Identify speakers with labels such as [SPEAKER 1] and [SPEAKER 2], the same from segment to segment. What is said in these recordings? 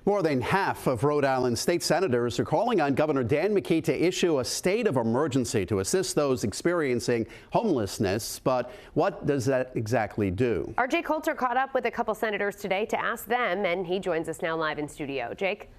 [SPEAKER 1] More than half of Rhode Island state senators are calling on Governor Dan McKee to issue a state of emergency to assist those experiencing homelessness. But what does that exactly do?
[SPEAKER 2] Our Jake Coulter caught up with a couple senators today to ask them, and he joins us now live in studio. Jake?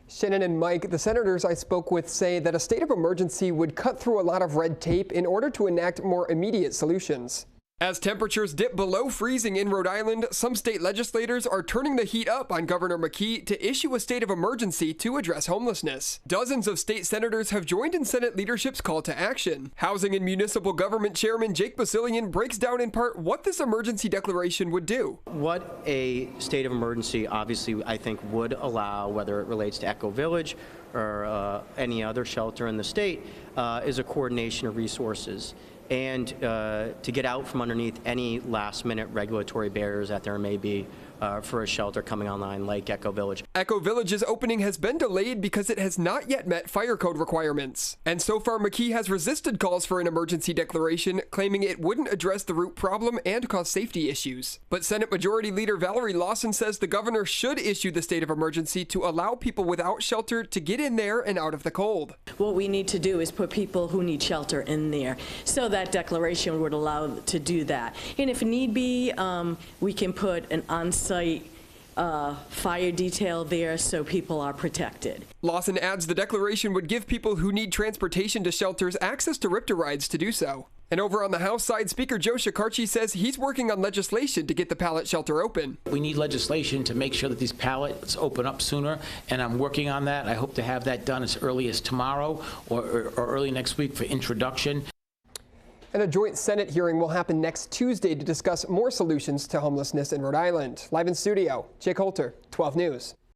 [SPEAKER 3] Shannon and Mike, the senators I spoke with say that a state of emergency would cut through a lot of red tape in order to enact more immediate solutions.
[SPEAKER 4] As temperatures dip below freezing in Rhode Island, some state legislators are turning the heat up on Governor McKee to issue a state of emergency to address homelessness. Dozens of state senators have joined in Senate leadership's call to action. Housing and Municipal Government Chairman Jake Basilian breaks down in part what this emergency declaration would do.
[SPEAKER 5] What a state of emergency obviously I think would allow, whether it relates to Echo Village or any other shelter in the state, is a coordination of resources and to get out from underneath any last-minute regulatory barriers that there may be for a shelter coming online like Echo Village.
[SPEAKER 4] Echo Village's opening has been delayed because it has not yet met fire code requirements. And so far, McKee has resisted calls for an emergency declaration, claiming it wouldn't address the root problem and cause safety issues. But Senate Majority Leader Valerie Lawson says the governor should issue the state of emergency to allow people without shelter to get in there and out of the cold.
[SPEAKER 6] What we need to do is put people who need shelter in there. So that declaration would allow to do that. And if need be, we can put an on-site fire detail there so people are protected.
[SPEAKER 4] Lawson adds the declaration would give people who need transportation to shelters access to RIPTA rides to do so. And over on the House side, Speaker Joe Shekarchi says he's working on legislation to get the pallet shelter open.
[SPEAKER 7] We need legislation to make sure that these pallets open up sooner, and I'm working on that. I hope to have that done as early as tomorrow or early next week for introduction.
[SPEAKER 3] And a joint Senate hearing will happen next Tuesday to discuss more solutions to homelessness in Rhode Island. Live in studio, Jake Coulter, 12 News.